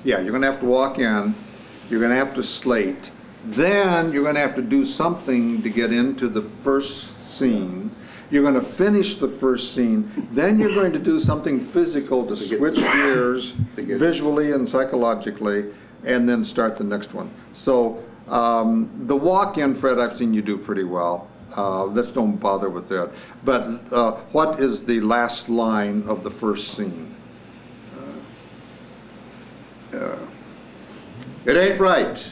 Yeah, you're going to have to walk in, you're going to have to slate, then you're going to have to do something to get into the first scene. You're going to finish the first scene, then you're going to do something physical to switch gears visually and psychologically, and then start the next one. So the walk-in, Fred, I've seen you do pretty well. Let's don't bother with that. But what is the last line of the first scene? It ain't right.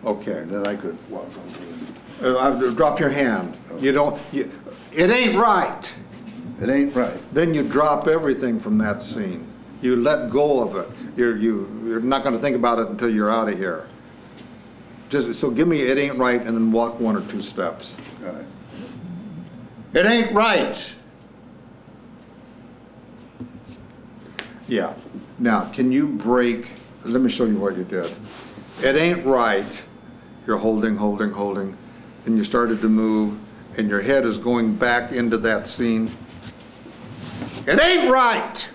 Okay. And then I could walk on. Drop your hand. Okay. You don't. It ain't right. It ain't right. Then you drop everything from that scene. You let go of it. You're not going to think about it until you're out of here. Just so give me it ain't right, and then walk 1 or 2 steps. All right. It ain't right. Yeah. Now, can you break? Let me show you what you did. It ain't right. You're holding, holding, holding, and you started to move, and your head is going back into that scene. It ain't right.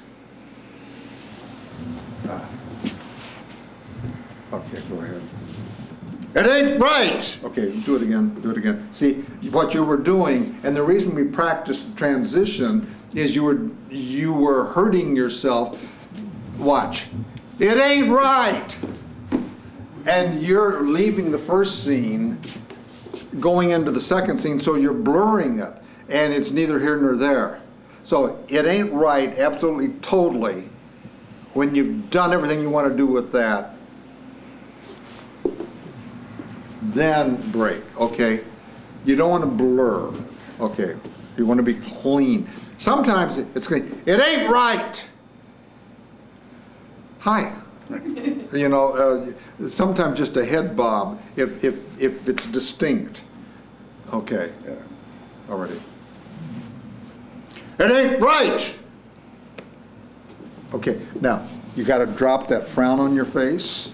Okay, go ahead. It ain't right. Okay, do it again, do it again. See, what you were doing, and the reason we practiced the transition is you were hurting yourself. Watch. It ain't right. And you're leaving the first scene, going into the second scene, so you're blurring it, and it's neither here nor there. So it ain't right, absolutely, totally. When you've done everything you want to do with that, then break, okay? You don't want to blur, okay? You want to be clean. Sometimes it's going, it ain't right. Hi. You know, sometimes just a head bob if it's distinct. Okay, yeah. Already. It ain't right. Okay, now you got to drop that frown on your face,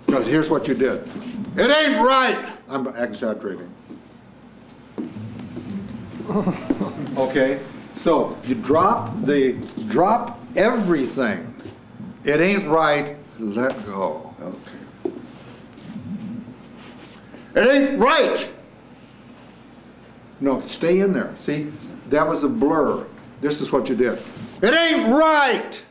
because here's what you did. It ain't right. I'm exaggerating. Okay, so you drop everything. It ain't right. Let go. Okay. It ain't right. No, stay in there. See, that was a blur. This is what you did. It ain't right.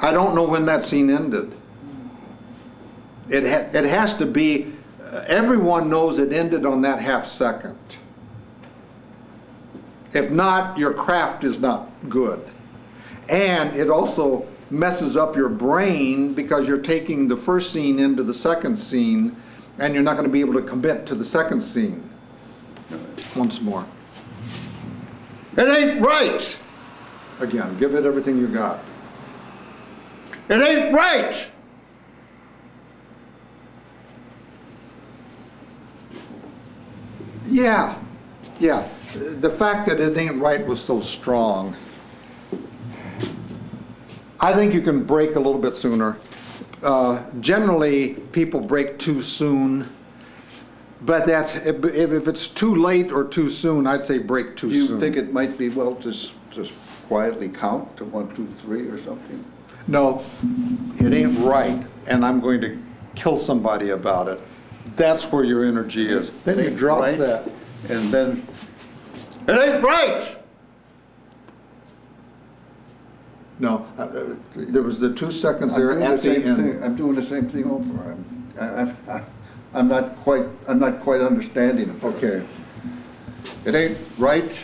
I don't know when that scene ended. It has to be, everyone knows it ended on that half second. If not, your craft is not good. And it also messes up your brain because you're taking the first scene into the second scene, and you're not going to be able to commit to the second scene. Once more. It ain't right. Again, give it everything you got. It ain't right. Yeah, yeah. The fact that it ain't right was so strong. I think you can break a little bit sooner. Generally, people break too soon. But that's, if it's too late or too soon, I'd say break too soon. Do you think it might be well to just quietly count to 1, 2, 3 or something? No, it ain't right, and I'm going to kill somebody about it. That's where your energy is. Then you drop that, and then it ain't right. No, there was the 2 seconds there at the end. I'm doing the same thing over. I'm not quite understanding it. Okay. It ain't right.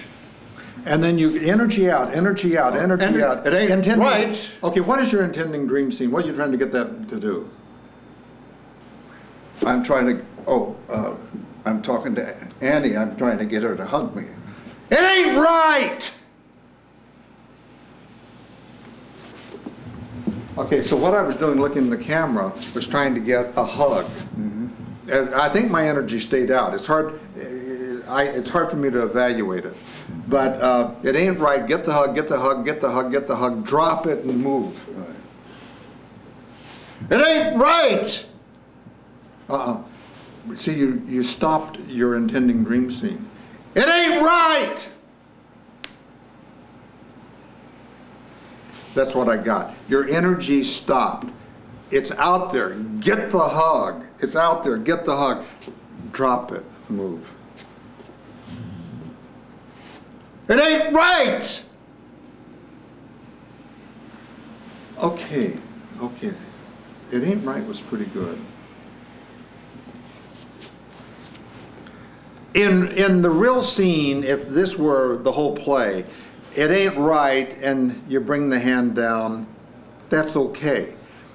And then you energy out, energy out, energy out. It ain't right. Okay, what is your intending dream scene? What are you trying to get that to do? I'm trying to, I'm talking to Annie. I'm trying to get her to hug me. It ain't right! Okay, so what I was doing looking in the camera was trying to get a hug. Mm-hmm. And I think my energy stayed out. It's hard for me to evaluate it. But it ain't right. Get the hug, get the hug, get the hug, get the hug. Drop it and move. Right. It ain't right! See, you stopped your intending dream scene. It ain't right! That's what I got. Your energy stopped. It's out there. Get the hug. It's out there. Get the hug. Drop it. Move. It ain't right! Okay. Okay. It ain't right was pretty good. In the real scene, if this were the whole play, it ain't right, and you bring the hand down, that's okay.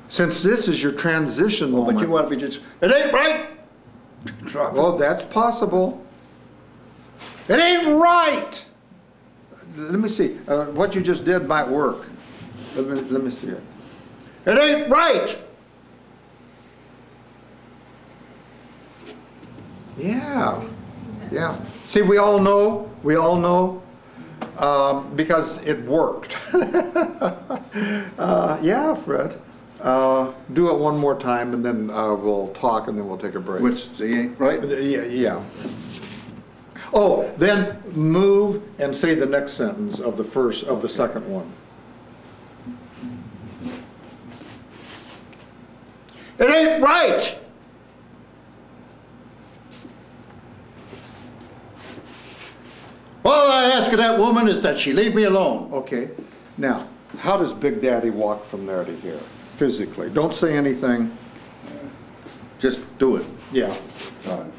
Since this is your transition moment. But you want to be just, it ain't right! Drop it. Well, that's possible. It ain't right! Let me see. What you just did might work. Let me see it. It ain't right! Yeah. Yeah. See, we all know, because it worked. Yeah, Fred. Do it one more time, and then we'll talk, and then we'll take a break. Which, see, right? Yeah, yeah. Oh, then move and say the next sentence of the second one. It ain't right! All I ask of that woman is that she leave me alone. Okay. Now, how does Big Daddy walk from there to here, physically? Don't say anything. Just do it. Yeah. All right.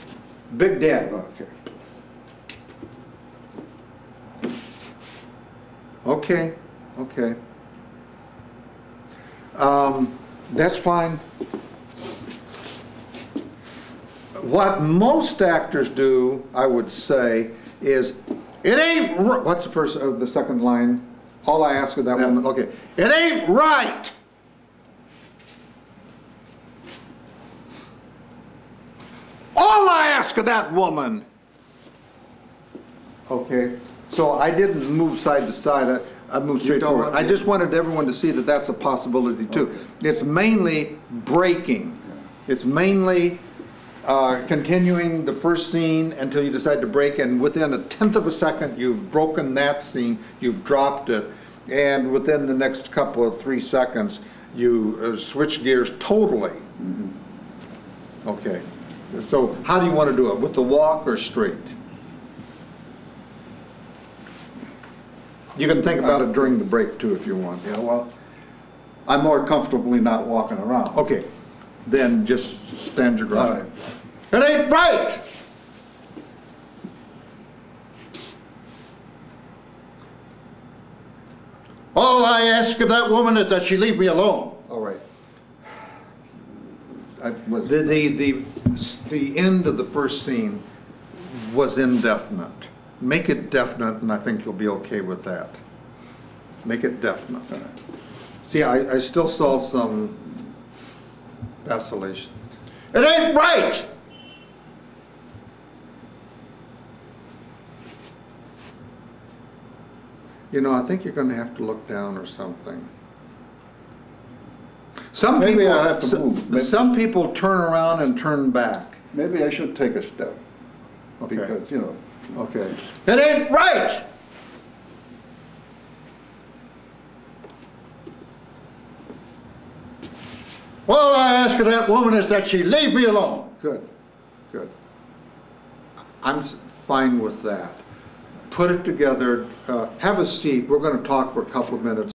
Big Daddy. Okay. Okay. Okay. That's fine. What most actors do, I would say, is, it ain't, what's the second line? All I ask of that woman, okay, it ain't right! All I ask of that woman! Okay, so I didn't move side to side, I moved straight forward. I just wanted everyone to see that that's a possibility too. Okay. It's mainly breaking. It's mainly continuing the first scene until you decide to break, and within a tenth of a second you've broken that scene, you've dropped it, and within the next couple of 3 seconds you switch gears totally. Mm-hmm. Okay, so how do you want to do it? With the walk or straight? You can think about it during the break too if you want. Yeah, well, I'm more comfortably not walking around. Okay, then just stand your ground. All right. It ain't right! All I ask of that woman is that she leave me alone. All right. The end of the first scene was indefinite. Make it definite, and I think you'll be okay with that. Make it definite. See, I still saw some vacillation. It ain't right! You know, I think you're going to have to look down or something. Maybe I have to move. Some people turn around and turn back. Maybe I should take a step. Okay. Because, you know. Okay. It ain't right! All I ask of that woman is that she leave me alone. Good. Good. I'm fine with that. Put it together. Have a seat. We're going to talk for a couple of minutes.